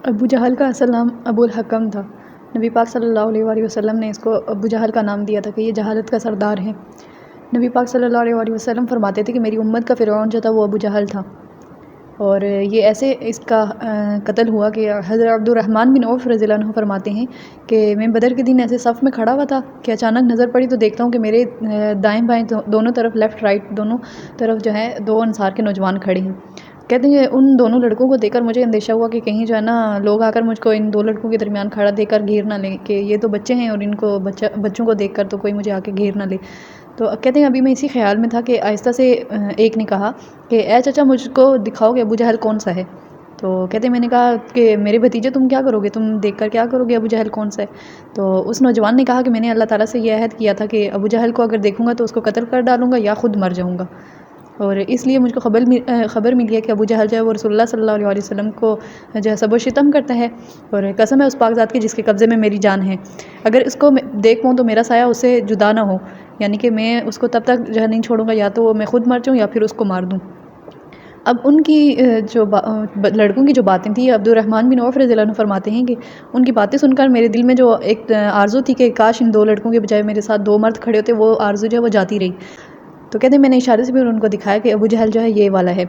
ابو جہل کا اصل نام ابو الحکم تھا۔ نبی پاک صلی اللہ علیہ وآلہ وسلم نے اس کو ابو جہل کا نام دیا تھا کہ یہ جہالت کا سردار ہے۔ نبی پاک صلی اللہ علیہ وآلہ وسلم فرماتے تھے کہ میری امت کا فرعون جو تھا وہ ابو جہل تھا، اور یہ ایسے اس کا قتل ہوا کہ حضرت عبد الرحمن بن عوف رضی اللہ عنہ فرماتے ہیں کہ میں بدر کے دن ایسے صف میں کھڑا ہوا تھا کہ اچانک نظر پڑی تو دیکھتا ہوں کہ میرے دائیں بائیں دونوں طرف لیفٹ رائٹ دونوں طرف جو ہے دو انصار کے نوجوان کھڑے ہیں۔ کہتے ہیں ان دونوں لڑکوں کو دیکھ کر مجھے اندیشہ ہوا کہ کہیں جو ہے نا لوگ آ کر مجھ کو ان دو لڑکوں کے درمیان کھڑا دیکھ کر گھیر نہ لیں، کہ یہ تو بچے ہیں اور ان کو بچوں کو دیکھ کر تو کوئی مجھے آ کے گھیر نہ لے۔ تو کہتے ہیں ابھی میں اسی خیال میں تھا کہ آہستہ سے ایک نے کہا کہ اے چچا مجھ کو دکھاؤ کہ ابو جہل کون سا ہے۔ تو کہتے ہیں میں نے کہا کہ میرے بھتیجے تم کیا کرو گے، تم دیکھ کر کیا کرو گے ابو جہل کون سا ہے۔ تو اس نوجوان نے کہا کہ میں نے اللہ تعالیٰ سے یہ عہد کیا تھا کہ ابو جہل کو اگر دیکھوں گا تو اس کو قتل کر ڈالوں گا یا خود مر جاؤں گا، اور اس لیے مجھ کو خبر ملی ہے کہ ابو جہل جو ہے وہ رسول اللہ صلی اللہ علیہ وسلم کو جو ہے سب و شتم کرتا ہے، اور قسم ہے اس پاک ذات کی جس کے قبضے میں میری جان ہے، اگر اس کو دیکھ پاؤں تو میرا سایہ اس سے جدا نہ ہو، یعنی کہ میں اس کو تب تک جو ہے نہیں چھوڑوں گا، یا تو میں خود مر جاؤں یا پھر اس کو مار دوں۔ اب ان کی جو لڑکوں کی جو باتیں تھیں، عبد الرحمن بن عوف رضی اللہ عنہ فرماتے ہیں کہ ان کی باتیں سن کر میرے دل میں جو ایک آرزو تھی کہ کاش ان دو لڑکوں کے بجائے میرے ساتھ دو مرد کھڑے ہوتے، وہ آرزو جو ہے وہ جاتی رہی۔ تو کہتے ہیں میں نے اشارے سے بھی ان کو دکھایا کہ ابو جہل جو ہے یہ والا ہے۔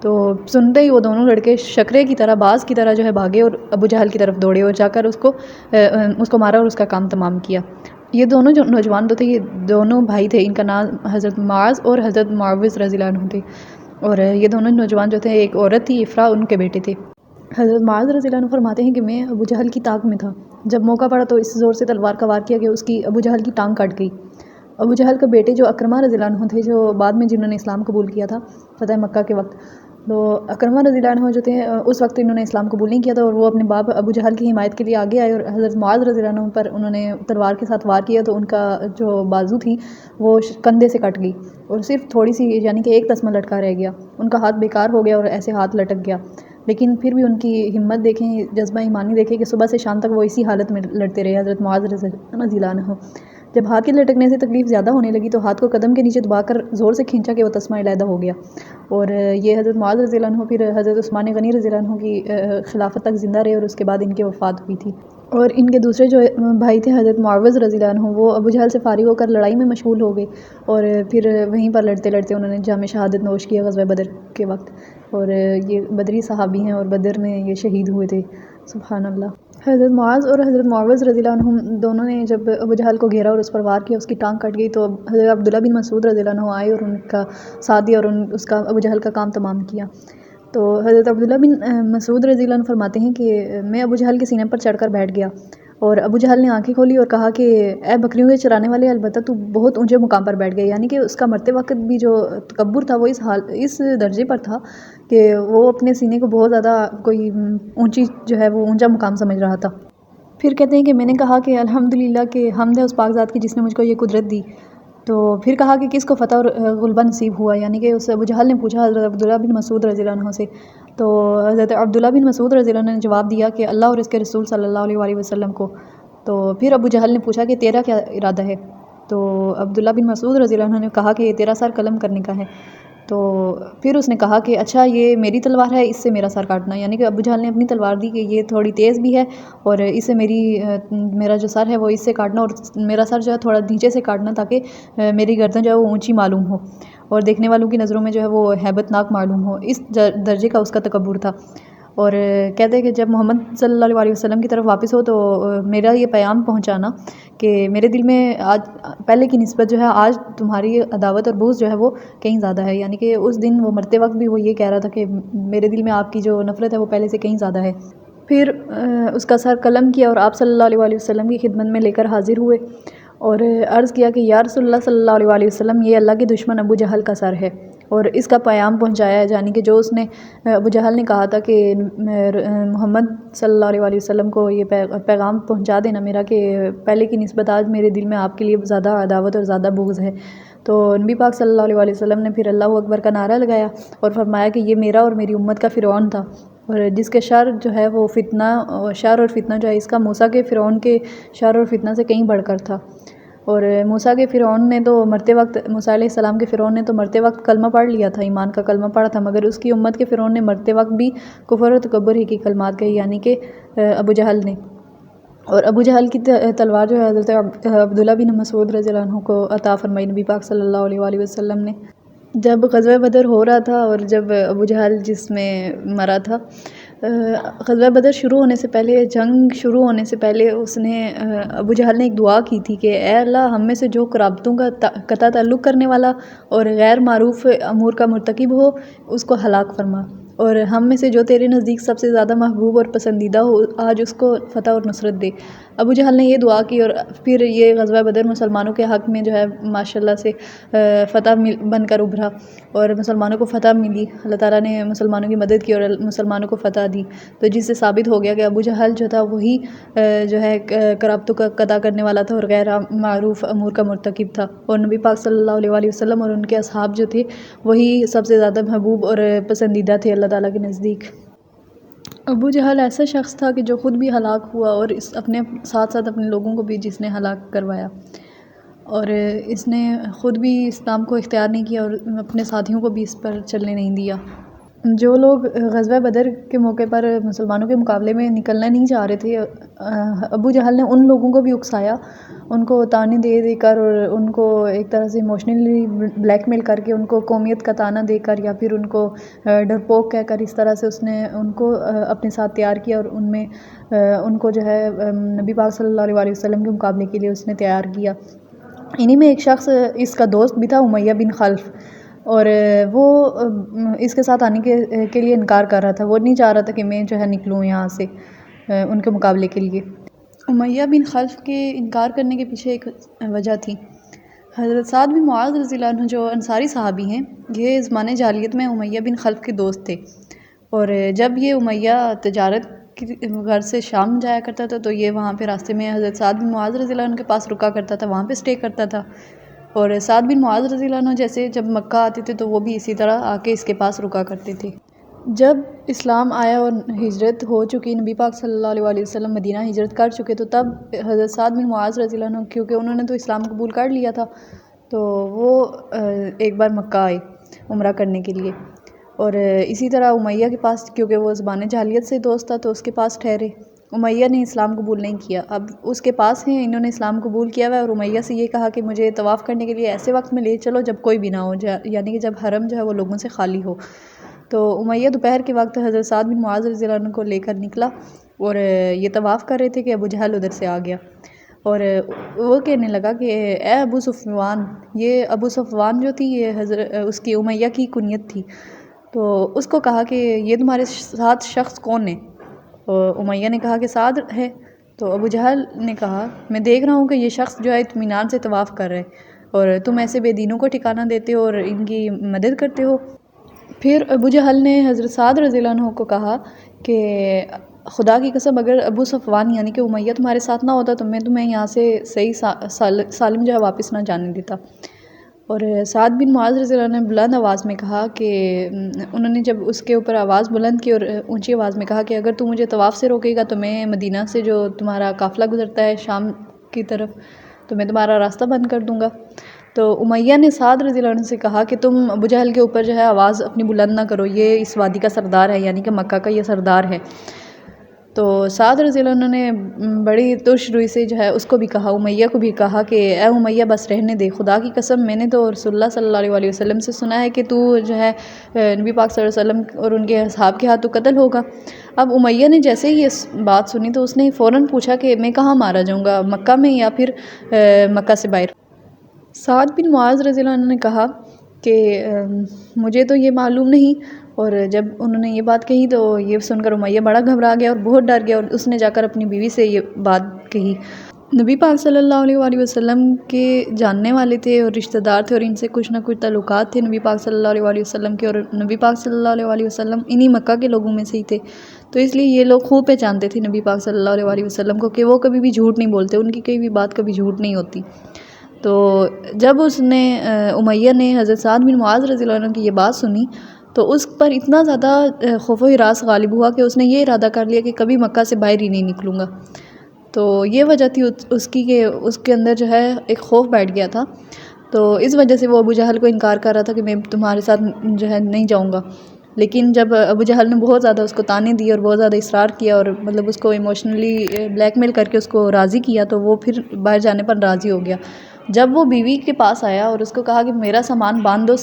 تو سنتے ہی وہ دونوں لڑکے شکرے کی طرح باز کی طرح جو ہے بھاگے اور ابو جہل کی طرف دوڑے اور جا کر اس کو مارا اور اس کا کام تمام کیا۔ یہ دونوں جو نوجوان تو تھے یہ دونوں بھائی تھے، ان کا نام حضرت معاذ اور حضرت معوذ رضی اللہ عنہ تھے، اور یہ دونوں نوجوان جو تھے ایک عورت تھی افرا، ان کے بیٹے تھے۔ حضرت معاذ رضی اللہ عنہ فرماتے ہیں کہ میں ابو جہل کی طاق میں تھا، جب موقع پڑا تو اس زور سے تلوار کا وار کیا کہ اس کی ابو جہل کی ٹانگ کٹ گئی۔ ابو جہل کے بیٹے جو اکرمہ رضی اللہ عنہ تھے، جو بعد میں جنہوں نے اسلام قبول کیا تھا فتح مکہ کے وقت، تو اکرمہ رضی اللہ عنہ جو تھے اس وقت انہوں نے اسلام قبول نہیں کیا تھا، اور وہ اپنے باپ ابو جہل کی حمایت کے لیے آگے آئے اور حضرت معاذ رضی اللہ عنہ پر انہوں نے تلوار کے ساتھ وار کیا، تو ان کا جو بازو تھی وہ کندھے سے کٹ گئی اور صرف تھوڑی سی یعنی کہ ایک تسمہ لٹکا رہ گیا، ان کا ہاتھ بیکار ہو گیا اور ایسے ہاتھ لٹک گیا، لیکن پھر بھی ان کی ہمت دیکھیں، جذبہ ایمانی دیکھیں کہ صبح سے شام تک وہ اسی حالت میں لڑتے رہے حضرت معاذ رضی اللہ عنہ۔ جب ہاتھ کے لٹکنے سے تکلیف زیادہ ہونے لگی تو ہاتھ کو قدم کے نیچے دبا کر زور سے کھینچا کہ وہ تسمہ علیحدہ ہو گیا، اور یہ حضرت معاذ رضی اللہ عنہ پھر حضرت عثمان غنی رضی اللہ عنہ کی خلافت تک زندہ رہے، اور اس کے بعد ان کی وفات ہوئی تھی۔ اور ان کے دوسرے جو بھائی تھے حضرت معوذ رضی اللہ عنہ، وہ ابو جہل سے فارغ ہو کر لڑائی میں مشغول ہو گئے، اور پھر وہیں پر لڑتے لڑتے انہوں نے جام شہادت نوش کیا غزوہ بدر کے وقت، اور یہ بدری صحابی ہیں اور بدر میں یہ شہید ہوئے تھے، سبحان اللہ۔ حضرت معاذ اور حضرت معوذ رضی اللہ عنہ دونوں نے جب ابو جہل کو گھیرا اور اس پر وار کیا، اس کی ٹانگ کٹ گئی، تو حضرت عبداللہ بن مسعود رضی اللہ عنہ آئے اور ان کا ساتھ دیا اور اس کا ابو جہل کا کام تمام کیا۔ تو حضرت عبداللہ بن مسعود رضی اللہ عنہ فرماتے ہیں کہ میں ابو جہل کے سینے پر چڑھ کر بیٹھ گیا، اور ابو جہل نے آنکھیں کھولی اور کہا کہ اے بکریوں کے چرانے والے، البتہ تو بہت اونچے مقام پر بیٹھ گئے، یعنی کہ اس کا مرتے وقت بھی جو تکبر تھا وہ اس درجے پر تھا کہ وہ اپنے سینے کو بہت زیادہ کوئی اونچی جو ہے وہ اونچا مقام سمجھ رہا تھا۔ پھر کہتے ہیں کہ میں نے کہا کہ الحمدللہ کہ حمد ہے اس پاک ذات کی جس نے مجھ کو یہ قدرت دی۔ تو پھر کہا کہ کس کو فتح اور غلبہ نصیب ہوا، یعنی کہ اس ابو جہل نے پوچھا حضرت عبداللہ بن مسعود رضی اللہ عنہ سے، تو حضرت عبداللہ بن مسعود رضی اللہ عنہ نے جواب دیا کہ اللہ اور اس کے رسول صلی اللہ علیہ وآلہ وسلم کو۔ تو پھر ابو جہل نے پوچھا کہ تیرا کیا ارادہ ہے، تو عبداللہ بن مسعود رضی اللہ عنہ نے کہا کہ تیرا سر قلم کرنے کا ہے۔ تو پھر اس نے کہا کہ اچھا یہ میری تلوار ہے، اس سے میرا سر کاٹنا، یعنی کہ ابو جہل نے اپنی تلوار دی کہ یہ تھوڑی تیز بھی ہے اور اس سے میرا جو سر ہے وہ اس سے کاٹنا، اور میرا سر جو ہے تھوڑا نیچے سے کاٹنا تاکہ میری گردن جو ہے وہ اونچی معلوم ہو اور دیکھنے والوں کی نظروں میں جو ہے وہ ہیبت ناک معلوم ہو، اس درجے کا اس کا تکبر تھا۔ اور کہتے ہیں کہ جب محمد صلی اللہ علیہ وسلم کی طرف واپس ہو تو میرا یہ پیام پہنچانا کہ میرے دل میں آج پہلے کی نسبت جو ہے آج تمہاری عداوت اور بغض جو ہے وہ کہیں زیادہ ہے، یعنی کہ اس دن وہ مرتے وقت بھی وہ یہ کہہ رہا تھا کہ میرے دل میں آپ کی جو نفرت ہے وہ پہلے سے کہیں زیادہ ہے۔ پھر اس کا سر قلم کیا اور آپ صلی اللہ علیہ وسلم کی خدمت میں لے کر حاضر ہوئے اور عرض کیا کہ یا رسول اللہ صلی اللہ علیہ وسلم، یہ اللہ کے دشمن ابو جہل کا سر ہے، اور اس کا پیام پہنچایا ہے، یعنی کہ جو اس نے ابو جہل نے کہا تھا کہ محمد صلی اللہ علیہ وسلم کو یہ پیغام پہنچا دینا میرا کہ پہلے کی نسبت آج میرے دل میں آپ کے لیے زیادہ عداوت اور زیادہ بغض ہے۔ تو نبی پاک صلی اللہ علیہ وسلم نے پھر اللہ اکبر کا نعرہ لگایا اور فرمایا کہ یہ میرا اور میری امت کا فرعون تھا، اور جس کے شر جو ہے وہ فتنہ شر اور فتنہ جو ہے اس کا موسیٰ کے فرعون کے شر اور فتنہ سے کہیں بڑھ کر تھا۔ اور موسیٰ کے فرعون نے تو مرتے وقت موسیٰ علیہ السلام کے فرعون نے تو مرتے وقت کلمہ پڑھ لیا تھا، ایمان کا کلمہ پڑھا تھا، مگر اس کی امت کے فرعون نے مرتے وقت بھی کفر و تکبر ہی کی کلمات کہی، یعنی کہ ابو جہل نے۔ اور ابو جہل کی تلوار جو ہے حضرت عبداللہ بن مسعود رضی اللہ عنہ کو عطا فرمائی نبی پاک صلی اللہ علیہ وآلہ وسلم نے۔ جب غزوہ بدر ہو رہا تھا اور جب ابو جہل جس میں مرا تھا، غزوہ بدر شروع ہونے سے پہلے، جنگ شروع ہونے سے پہلے اس نے ابو جہل نے ایک دعا کی تھی کہ اے اللہ، ہم میں سے جو قرابتوں کا قطع تعلق کرنے والا اور غیر معروف امور کا مرتکب ہو اس کو ہلاک فرما، اور ہم میں سے جو تیرے نزدیک سب سے زیادہ محبوب اور پسندیدہ ہو آج اس کو فتح اور نصرت دے۔ ابو جہل نے یہ دعا کی اور پھر یہ غزوہ بدر مسلمانوں کے حق میں جو ہے ماشاءاللہ سے فتح بن کر ابھرا اور مسلمانوں کو فتح ملی، اللہ تعالیٰ نے مسلمانوں کی مدد کی اور مسلمانوں کو فتح دی، تو جس سے ثابت ہو گیا کہ ابو جہل جو تھا وہی جو ہے قرابتوں کا قطع کرنے والا تھا اور غیر معروف امور کا مرتکب تھا، اور نبی پاک صلی اللہ علیہ وآلہ وسلم اور ان کے اصحاب جو تھے وہی سب سے زیادہ محبوب اور پسندیدہ تھے اللہ تعالیٰ کے نزدیک۔ ابو جہل ایسا شخص تھا کہ جو خود بھی ہلاک ہوا اور اپنے ساتھ ساتھ اپنے لوگوں کو بھی جس نے ہلاک کروایا، اور اس نے خود بھی اسلام کو اختیار نہیں کیا اور اپنے ساتھیوں کو بھی اس پر چلنے نہیں دیا۔ جو لوگ غزوہ بدر کے موقع پر مسلمانوں کے مقابلے میں نکلنا نہیں چاہ رہے تھے، ابو جہل نے ان لوگوں کو بھی اکسایا، ان کو طعنے دے دے کر اور ان کو ایک طرح سے ایموشنلی بلیک میل کر کے، ان کو قومیت کا طعنہ دے کر یا پھر ان کو ڈرپوک کہہ کر، اس طرح سے اس نے ان کو اپنے ساتھ تیار کیا اور ان کو جو ہے نبی پاک صلی اللہ علیہ وسلم کے مقابلے کے لیے اس نے تیار کیا۔ انہی میں ایک شخص اس کا دوست بھی تھا، امیہ بن خلف، اور وہ اس کے ساتھ آنے کے لیے انکار کر رہا تھا، وہ نہیں چاہ رہا تھا کہ میں جو ہے نکلوں یہاں سے ان کے مقابلے کے لیے۔ امیہ بن خلف کے انکار کرنے کے پیچھے ایک وجہ تھی۔ حضرت سعد بن معاذ رضی اللہ عنہ جو انصاری صحابی ہیں، یہ زمانۂ جاہلیت میں امیہ بن خلف کے دوست تھے، اور جب یہ امیہ تجارت کی غرض سے شام جایا کرتا تھا تو یہ وہاں پہ راستے میں حضرت سعد بن معاذ رضی اللہ عنہ کے پاس رکا کرتا تھا، وہاں پہ اسٹے کرتا تھا، اور سعد بن معاذ رضی اللہ عنہ جیسے جب مکہ آتے تھے تو وہ بھی اسی طرح آ کے اس کے پاس رکا کرتے تھے۔ جب اسلام آیا اور ہجرت ہو چکی، نبی پاک صلی اللہ علیہ وآلہ وسلم مدینہ ہجرت کر چکے، تو تب حضرت سعد بن معاذ رضی اللہ عنہ، کیونکہ انہوں نے تو اسلام قبول کر لیا تھا، تو وہ ایک بار مکہ آئے عمرہ کرنے کے لیے، اور اسی طرح امیہ کے پاس، کیونکہ وہ زبان جاہلیت سے دوست تھا تو اس کے پاس ٹھہرے۔ امیہ نے اسلام قبول نہیں کیا، اب اس کے پاس ہیں، انہوں نے اسلام قبول کیا ہوا ہے، اور امیہ سے یہ کہا کہ مجھے طواف کرنے کے لیے ایسے وقت میں لے چلو جب کوئی بھی نہ ہو، یعنی کہ جب حرم جو ہے وہ لوگوں سے خالی ہو۔ تو امیہ دوپہر کے وقت حضرت سعد بن معاذ رضی اللہ عنہ کو لے کر نکلا، اور یہ طواف کر رہے تھے کہ ابو جہل ادھر سے آ گیا، اور وہ کہنے لگا کہ اے ابو صفوان، یہ ابو صفوان جو تھی یہ اس کی امیہ کی کنیت تھی، تو اس کو کہا کہ یہ تمہارے ساتھ شخص کون ہے؟ امیہ نے کہا کہ سعد ہے، تو ابو جہل نے کہا میں دیکھ رہا ہوں کہ یہ شخص جو ہے اطمینان سے طواف کر رہے اور تم ایسے بے دینوں کو ٹھکانہ دیتے ہو اور ان کی مدد کرتے ہو۔ پھر ابو جہل نے حضرت سعد رضی اللہ عنہ کو کہا کہ خدا کی قسم اگر ابو صفوان یعنی کہ امیہ تمہارے ساتھ نہ ہوتا تو میں تمہیں یہاں سے صحیح سالم جو ہے واپس نہ جانے دیتا۔ اور سعد بن معاذ رضی اللہ عنہ نے بلند آواز میں کہا کہ انہوں نے جب اس کے اوپر آواز بلند کی اور اونچی آواز میں کہا کہ اگر تو مجھے طواف سے روکے گا تو میں مدینہ سے جو تمہارا قافلہ گزرتا ہے شام کی طرف تو میں تمہارا راستہ بند کر دوں گا۔ تو امیہ نے سعد رضی اللہ عنہ سے کہا کہ تم ابو جہل کے اوپر جو ہے آواز اپنی بلند نہ کرو، یہ اس وادی کا سردار ہے، یعنی کہ مکہ کا یہ سردار ہے۔ تو سعد رضی اللہ عنہ نے بڑی ترش روئی سے جو ہے اس کو بھی کہا، امیہ کو بھی کہا کہ اے امیہ بس رہنے دے، خدا کی قسم میں نے تو رسول اللہ صلی اللہ علیہ وسلم سے سنا ہے کہ تو جو ہے نبی پاک صلی اللہ علیہ وسلم اور ان کے اصحاب کے ہاتھ تو قتل ہوگا۔ اب امیہ نے جیسے ہی یہ بات سنی تو اس نے فوراً پوچھا کہ میں کہاں مارا جاؤں گا، مکہ میں یا پھر مکہ سے باہر؟ سعد بن معاذ رضی اللہ عنہ نے کہا کہ مجھے تو یہ معلوم نہیں، اور جب انہوں نے یہ بات کہی تو یہ سن کر امیہ بڑا گھبرا گیا اور بہت ڈر گیا، اور اس نے جا کر اپنی بیوی سے یہ بات کہی۔ نبی پاک صلی اللہ علیہ وآلہ وسلم کے جاننے والے تھے اور رشتہ دار تھے اور ان سے کچھ نہ کچھ تعلقات تھے نبی پاک صلی اللہ علیہ وآلہ وسلم کے، اور نبی پاک صلی اللہ علیہ وآلہ وسلم انہی مکہ کے لوگوں میں سے ہی تھے، تو اس لیے یہ لوگ خوب پہچانتے تھے نبی پاک صلی اللہ علیہ وآلہ وسلم کو کہ وہ کبھی بھی جھوٹ نہیں بولتے، ان کی کئی بھی بات کبھی جھوٹ نہیں ہوتی۔ تو جب امیہ نے حضرت سعد بن معاذ رضی اللہ عنہ کی یہ بات سنی تو اس پر اتنا زیادہ خوف و ہراس غالب ہوا کہ اس نے یہ ارادہ کر لیا کہ کبھی مکہ سے باہر ہی نہیں نکلوں گا۔ تو یہ وجہ تھی اس کی کہ اس کے اندر جو ہے ایک خوف بیٹھ گیا تھا، تو اس وجہ سے وہ ابو جہل کو انکار کر رہا تھا کہ میں تمہارے ساتھ جو ہے نہیں جاؤں گا۔ لیکن جب ابو جہل نے بہت زیادہ اس کو طعنے دیے اور بہت زیادہ اصرار کیا اور مطلب اس کو ایموشنلی بلیک میل کر کے اس کو راضی کیا، تو وہ پھر باہر جانے پر راضی ہو گیا۔ جب وہ بیوی کے پاس آیا اور اس کو کہا کہ میرا سامان باندھ دو،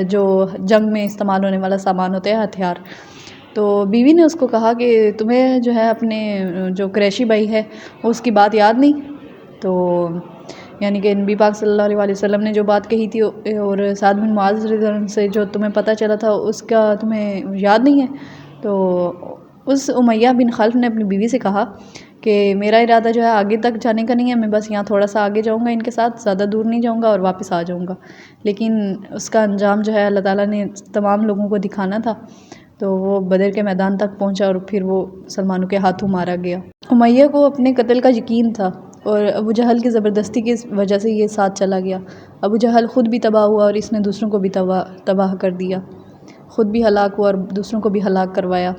جو جنگ میں استعمال ہونے والا سامان ہوتا ہے، ہتھیار، تو بیوی نے اس کو کہا کہ تمہیں جو ہے اپنے جو قریشی بھائی ہے اس کی بات یاد نہیں؟ تو یعنی کہ نبی پاک صلی اللہ علیہ وسلم نے جو بات کہی تھی اور سعد بن معاذ رضی اللہ عنہ سے جو تمہیں پتہ چلا تھا اس کا تمہیں یاد نہیں ہے؟ تو اس امیہ بن خلف نے اپنی بیوی سے کہا کہ میرا ارادہ جو ہے آگے تک جانے کا نہیں ہے، میں بس یہاں تھوڑا سا آگے جاؤں گا ان کے ساتھ، زیادہ دور نہیں جاؤں گا اور واپس آ جاؤں گا۔ لیکن اس کا انجام جو ہے اللہ تعالیٰ نے تمام لوگوں کو دکھانا تھا، تو وہ بدر کے میدان تک پہنچا اور پھر وہ مسلمانوں کے ہاتھوں مارا گیا۔ امیہ کو اپنے قتل کا یقین تھا اور ابو جہل کی زبردستی کی وجہ سے یہ ساتھ چلا گیا۔ ابو جہل خود بھی تباہ ہوا اور اس نے دوسروں کو بھی تباہ کر دیا، خود بھی ہلاک ہوا اور دوسروں کو بھی ہلاک کروایا۔